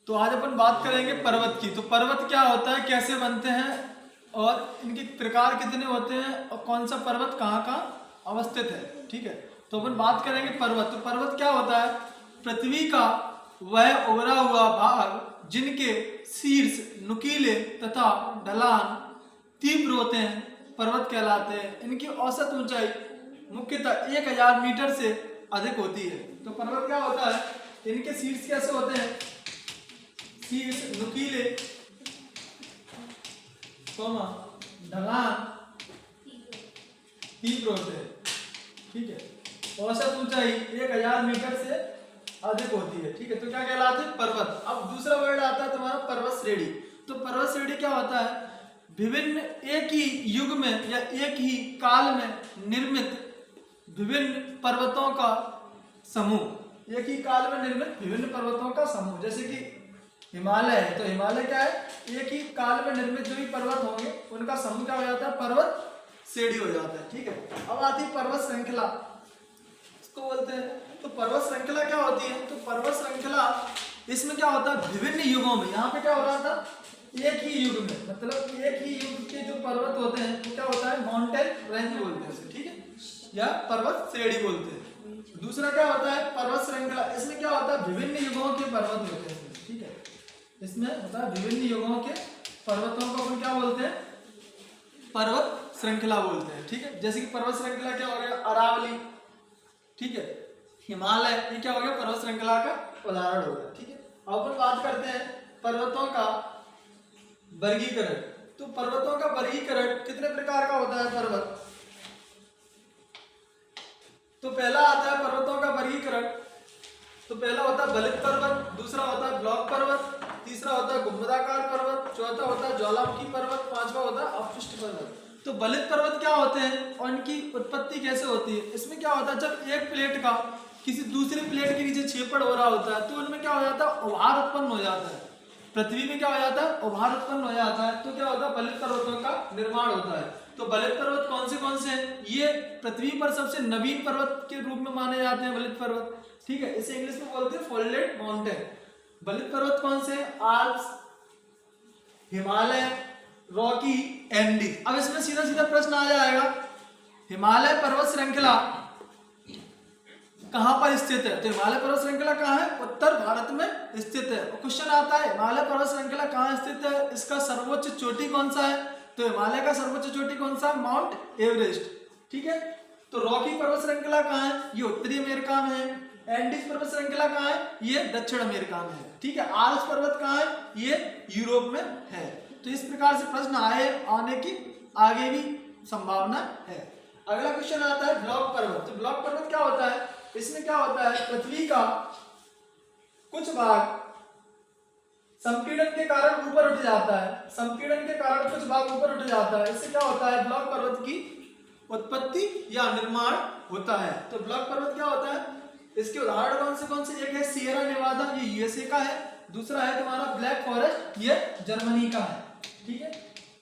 तो आज अपन बात करेंगे पर्वत की। तो पर्वत क्या होता है, कैसे बनते हैं और इनके प्रकार कितने होते हैं और कौन सा पर्वत कहाँ कहाँ अवस्थित है। ठीक है, तो अपन बात करेंगे पर्वत। तो पर्वत क्या होता है, पृथ्वी का वह उभरा हुआ भाग जिनके शीर्ष नुकीले तथा ढलान तीव्र होते हैं, पर्वत कहलाते हैं। इनकी औसत ऊंचाई मुख्यतः 1000 मीटर से अधिक होती है। तो पर्वत क्या होता है, इनके शीर्ष कैसे होते हैं, शीर्ष नुकीले ढलान तीव्र होते हैं। ठीक है, औसत ऊंचाई 1000 मीटर से अधिक होती है। ठीक है, तो क्या कहलाते हैं, पर्वत। अब दूसरा वर्ड आता है तुम्हारा पर्वत श्रेणी। तो पर्वत श्रेणी क्या होता है, विभिन्न एक ही युग में या एक ही काल में निर्मित विभिन्न पर्वतों का समूह। एक ही काल में निर्मित विभिन्न पर्वतों का समूह, जैसे कि हिमालय है। तो हिमालय क्या है, एक ही काल में निर्मित जो भी पर्वत होंगे उनका समूह क्या हो जाता है, पर्वत श्रेणी हो जाता है। ठीक है, अब आती है पर्वत श्रृंखला, इसको बोलते हैं। तो पर्वत श्रृंखला क्या होती है, तो पर्वत श्रृंखला इसमें क्या होता है, विभिन्न युगों में, यहाँ पे क्या हो रहा था, एक ही युग में, मतलब एक ही युग के जो पर्वत होते हैं वो क्या होता है, माउंटेन रेंज बोलते हैं उसे। ठीक है, या पर्वत श्रेणी बोलते हैं। दूसरा क्या होता है, पर्वत श्रृंखला, इसमें क्या होता है, विभिन्न युगों के पर्वत होते हैं। ठीक है, इसमें होता है विभिन्न युगों के पर्वतों को अपन क्या बोलते हैं, पर्वत श्रृंखला बोलते हैं। ठीक है, जैसे कि पर्वत श्रृंखला क्या हो गया, अरावली। ठीक है, हिमालय, ये क्या हो गया, पर्वत श्रृंखला का उदाहरण हो गया। ठीक है, अब अपन बात करते हैं पर्वतों का वर्गीकरण। तो पर्वतों का वर्गीकरण कितने प्रकार का होता है पर्वत। तो पहला आता है पर्वतों का वर्गीकरण। तो पहला होता है बलित पर्वत, दूसरा होता है ब्लॉक पर्वत, तीसरा होता है गुंबदाकार पर्वत, चौथा होता है ज्वालामुखी पर्वत, पांचवा होता है अपशिष्ट पर्वत। तो बलित पर्वत क्या होते हैं और इनकी उत्पत्ति कैसे होती है। इसमें क्या होता है, जब एक प्लेट का किसी दूसरे प्लेट के नीचे छेपड़ हो रहा होता है तो उनमें क्या हो जाता है, उभार उत्पन्न हो जाता है। पृथ्वी में क्या हो जाता है, उभार उत्पन्न हो जाता है। तो क्या होता है, बलित पर्वतों का निर्माण होता है। तो बलित पर्वत कौन से हैं, ये पृथ्वी पर सबसे नवीन पर्वत के रूप में माने जाते हैं बलित पर्वत। ठीक है, इसे इंग्लिश में बोलते हैं फोल्डेड माउंटेन। बलित पर्वत कौन से, आल्प्स, हिमालय, रॉकी, एंडीज। अब इसमें सीधा सीधा प्रश्न आ जाएगा, हिमालय पर्वत श्रृंखला कहां पर स्थित है। तो हिमालय पर्वत श्रृंखला कहां है, उत्तर भारत में स्थित है। क्वेश्चन आता है हिमालय पर्वत श्रृंखला कहां स्थित है, इसका सर्वोच्च चोटी कौन सा है। तो हिमालय का सर्वोच्च चोटी कौन सा है, माउंट एवरेस्ट। ठीक है, तो रॉकी पर्वत श्रृंखला कहां है, ये उत्तरी अमेरिका में है। एंडीज पर्वत श्रृंखला कहां है, ये दक्षिण अमेरिका में है। ठीक है, आल्प्स पर्वत कहां है, ये यूरोप में है। तो इस प्रकार से प्रश्न आने की आगे भी संभावना है। अगला क्वेश्चन आता है ब्लॉक पर्वत। तो ब्लॉक पर्वत क्या होता है, इसमें क्या होता है, पृथ्वी का कुछ भाग संपीड़न के कारण ऊपर उठ जाता है। संपीड़न के कारण कुछ भाग ऊपर उठ जाता है, इससे क्या होता है, ब्लॉक पर्वत की उत्पत्ति या निर्माण होता है। तो ब्लॉक पर्वत क्या होता है, इसके उदाहरण कौन से, एक है सियरा नेवादा, ये यूएसए का है। दूसरा है तुम्हारा ब्लैक फॉरेस्ट, ये जर्मनी का है। ठीक है,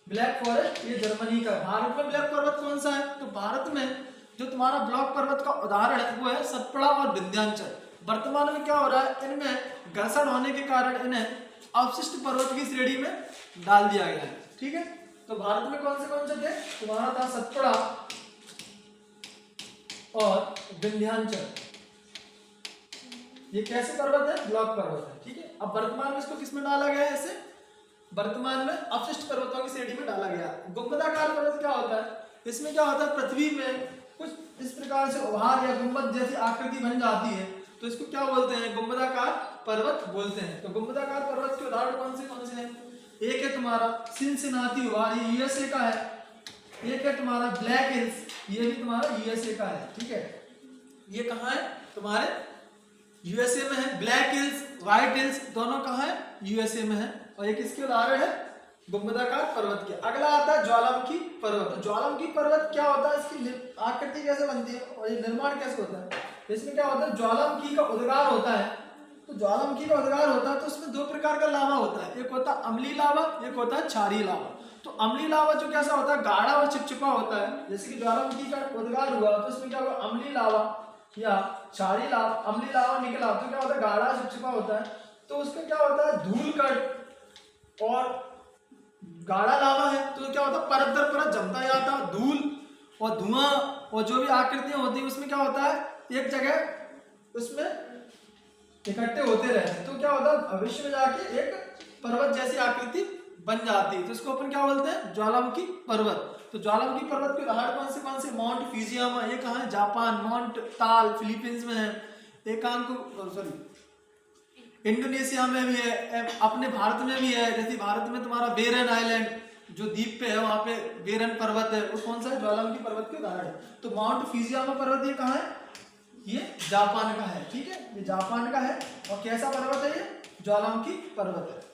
ब्लैक फॉरेस्ट ये जर्मनी का। भारत में ब्लैक पर्वत कौन सा है, तो भारत में जो तुम्हारा ब्लॉक पर्वत का उदाहरण है वो है सतपुड़ा और विंध्याचल। वर्तमान में क्या हो रहा है, इनमें घर्षण होने के कारण इन्हें अवशिष्ट पर्वत की श्रेणी में डाल दिया गया है। ठीक है, तो भारत में कौन से थे, तुम्हारा था सतपुड़ा और विंध्याचल। ये कैसे पर्वत है, ब्लॉक पर्वत है। ठीक है, अब वर्तमान में इसको किसमें डाला गया है, इसे वर्तमान में अपशिष्ट पर्वतों की श्रेणी में डाला गया। गुंबदाकार पर्वत क्या होता है, इसमें क्या होता है, पृथ्वी में कुछ इस प्रकार से उभार या गुंबद जैसी आकृति बन जाती है, तो इसको क्या बोलते हैं, गुंबदाकार पर्वत बोलते हैं। तो गुंबदाकार पर्वत के उदाहरण कौन से हैं, एक है तुम्हारा सिनसिनाटी उभार, ये यूएसए का है। एक है तुम्हारा ब्लैक हिल्स, ये भी तुम्हारा यूएसए का है। ठीक है, ये कहाँ है, तुम्हारे यूएसए में है। ब्लैक हिल्स, व्हाइट हिल्स दोनों कहाँ है, यूएसए में है। और एक इसके उदाहरण है गुंबदाकार पर्वत के। अगला आता है ज्वालामुखी पर्वत। ज्वालामुखी पर्वत क्या होता है, इसकी आकृति कैसे बनती है और ये निर्माण कैसे होता है। इसमें क्या होता है, ज्वालामुखी का उद्गार होता है। तो ज्वालामुखी का उद्गार होता है तो उसमें दो प्रकार का लावा होता है, एक होता है अम्लीय लावा, एक होता है क्षारीय लावा। तो अम्लीय लावा जो कैसा होता है, गाढ़ा और चिपचिपा होता है। जैसे कि ज्वालामुखी का उद्गार हुआ तो इसमें क्या हुआ, अम्लीय लावा या क्षारीय लावा। अम्लीय लावा निकला तो क्या होता है, गाढ़ा चिपचिपा होता है। तो उसका क्या होता है, धूल कण और गाढ़ा लावा है तो क्या होता है, परत दर परत जमता जाता है, धूल और धुआं और जो भी आकृतियां होती है उसमें क्या होता है, एक जगह उसमें इकट्ठे होते रहते हैं। तो क्या होता है, भविष्य में जाके एक पर्वत जैसी आकृति बन जाती है। तो इसको अपन क्या बोलते हैं, ज्वालामुखी पर्वत। तो ज्वालामुखी पर्वत के उदाहरण कौन से, माउंट फिजियामा, ये कहाँ है, जापान, माउंट ताल फिलीपींस में है, इंडोनेशिया में भी है, अपने भारत में भी है। जैसे भारत में तुम्हारा बेरन आइलैंड जो द्वीप पे है, वहां पे बेरन पर्वत है, वो कौन सा है, ज्वालामुखी पर्वत के उदाहरण है। तो माउंट फिजियामा पर्वत ये कहाँ है, ये जापान का है, ठीक है, ये जापान का है। और कैसा पर्वत है, ये ज्वालामुखी पर्वत है।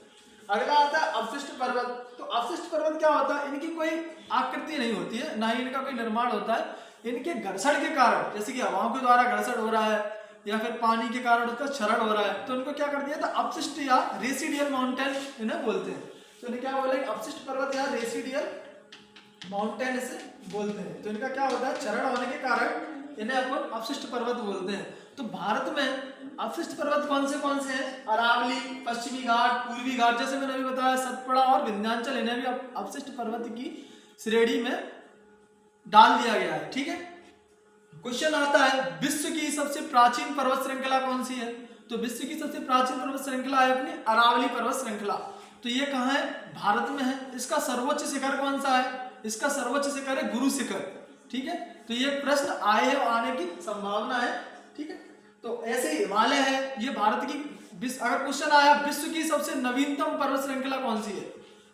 अगला आता है अवशिष्ट पर्वत। तो अवशिष्ट पर्वत क्या होता है, इनकी कोई आकृति नहीं होती है, ना ही इनका कोई निर्माण होता है। इनके घर्षण के कारण, जैसे कि हवाओं के द्वारा घर्षण हो रहा है या फिर पानी के कारण उसका क्षरण हो रहा है, तो इनको क्या कर दिया था, अपशिष्ट या रेसिडियल माउंटेन इन्हें बोलते हैं। तो इन्हें क्या बोलेंगे, अपशिष्ट पर्वत या रेसिडियल माउंटेन इसे बोलते हैं। तो इनका क्या होता है, क्षरण होने के कारण इन्हें अपन अपशिष्ट पर्वत बोलते हैं। तो भारत में अपशिष्ट पर्वत कौन से हैं, अरावली, पश्चिमी घाट, पूर्वी घाट, जैसे मैंने अभी बताया, सतपुड़ा और विंध्याचल, इन्हें भी अपशिष्ट पर्वत की श्रेणी में डाल दिया गया है, ठीक है। क्वेश्चन आता है, विश्व की सबसे प्राचीन पर्वत श्रृंखला कौन सी है। तो विश्व की सबसे प्राचीन पर्वत श्रृंखला है अपनी अरावली पर्वत श्रृंखला। तो ये कहाँ है, भारत में है। इसका सर्वोच्च शिखर कौन सा है, इसका सर्वोच्च शिखर है गुरु शिखर, ठीक है। तो ये प्रश्न आए हैं, आने की संभावना है, ठीक है। तो ऐसे ही हिमालय है, ये भारत की, अगर क्वेश्चन आया विश्व की सबसे नवीनतम पर्वत श्रृंखला कौन सी है,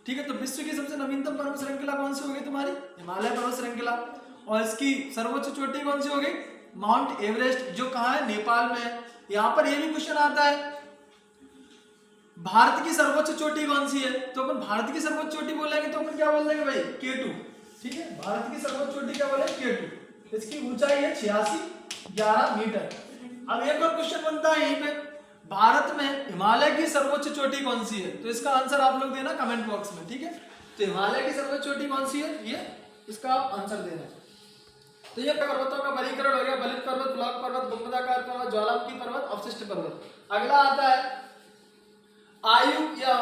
ठीक है, तो विश्व की सबसे नवीनतम पर्वत श्रृंखला कौन सी होगी तुम्हारी, हिमालय पर्वत श्रृंखला। और इसकी सर्वोच्च चोटी कौन सी होगी, माउंट एवरेस्ट, जो कहाँ है, नेपाल में है। यहाँ पर यह भी क्वेश्चन आता है, भारत की सर्वोच्च चोटी कौन सी है। तो अपन भारत की सर्वोच्च चोटी बोलेंगे तो अपन क्या बोल देंगे भाई, K2, ठीक है। भारत की सर्वोच्च चोटी क्या बोले, K2। इसकी ऊंचाई है 8611 मीटर। अब एक और क्वेश्चन बनता है यहीं पे, भारत में हिमालय की सर्वोच्च चोटी कौन सी है। तो इसका आंसर आप लोग देना कमेंट बॉक्स में, ठीक है। तो हिमालय की सर्वोच्च चोटी कौन सी है, ये इसका आप आंसर देना। तो ये पर्वतों का वर्गीकरण हो गया, बलित पर्वत, ब्लॉक पर्वत, गुंबदाकार पर्वत, ज्वालामुखी पर्वत, अवशिष्ट पर्वत। अगला आता है आयु या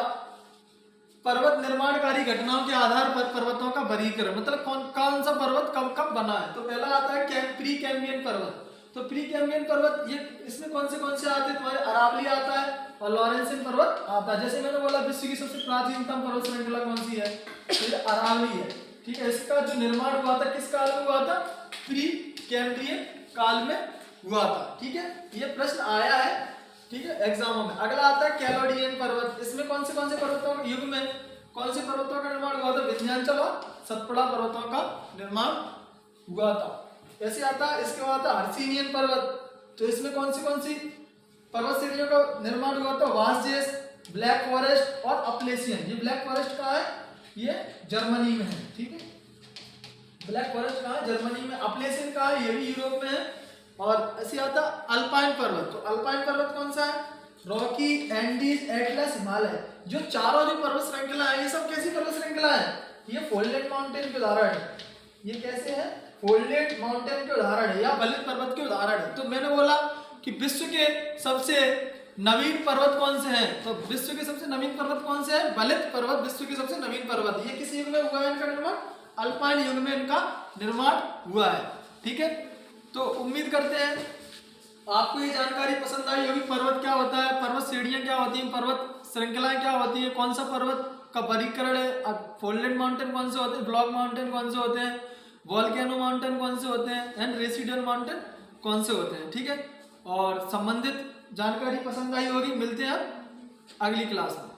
पर्वत निर्माणकारी घटनाओं के आधार पर पर्वतों का वर्गीकरण, मतलब कौन सा पर्वत कब कब बना है। तो पहला आता है प्री कैम्ब्रियन पर्वत। तो प्री कैम्ब्रियन पर्वत, ये इसमें कौन से आते हैं, तुम्हारे अरावली आता है और लॉरेंसियन पर्वत आता है। जैसे मैंने बोला विश्व की सबसे प्राचीनतम पर्वत श्रृंखला कौन सी है, तो अरावली है, ठीक है। इसका जो निर्माण हुआ था किस काल में हुआ था, प्री कैम्ब्रियन काल में हुआ था, ठीक है। ये प्रश्न आया है, ठीक है, एग्जामों में। अगला आता है कैलोडियन पर्वत। इसमें कौन से पर्वतों के युग में कौन से पर्वतों का निर्माण हुआ था, विंध्याचल और सतपुड़ा पर्वतों का निर्माण हुआ था। ऐसे आता है, इसके बाद आता है हर्षिनियन पर्वत। तो इसमें कौन सी पर्वत श्रेणियों का निर्माण हुआ था, वासजेस, ब्लैक फॉरेस्ट और अपलेशियन। ये ब्लैक फॉरेस्ट कहाँ है, ये जर्मनी में है, ठीक है। ब्लैक फॉरेस्ट कहाँ है, जर्मनी में। अपलेशियन कहाँ है, ये भी यूरोप में है। और ऐसे आता अल्पाइन पर्वत। तो अल्पाइन पर्वत कौन सा है, रॉकी, एंडीज, एटलस, हिमालय। जो चारों जो पर्वत श्रृंखला है, ये सब कैसी पर्वत श्रृंखला है, ये फोल्डेड माउंटेन के उदाहरण है। ये कैसे है, फोल्डेड माउंटेन के उदाहरण है या बलित पर्वत के उदाहरण है। तो मैंने बोला कि विश्व के सबसे नवीन पर्वत कौन से हैं, तो विश्व के सबसे नवीन पर्वत कौन से हैं, बलित पर्वत विश्व के सबसे नवीन पर्वत। ये किस युग में हुआ है इनका निर्माण, अल्पाइन युग में इनका निर्माण हुआ है, ठीक है। तो उम्मीद करते हैं आपको ये जानकारी पसंद आई होगी। पर्वत क्या होता है, पर्वत श्रेणियां क्या होती हैं, पर्वत श्रृंखलाएं क्या होती है, कौन सा पर्वत का वर्गीकरण है, अब फोल्डेड माउंटेन कौन से होते हैं, ब्लॉक माउंटेन कौन से होते हैं, वॉल्केनो माउंटेन कौन से होते हैं, एंड रेसिडुअल माउंटेन कौन से होते हैं, ठीक है। और संबंधित जानकारी पसंद आई होगी। मिलते हैं अब अगली क्लास में।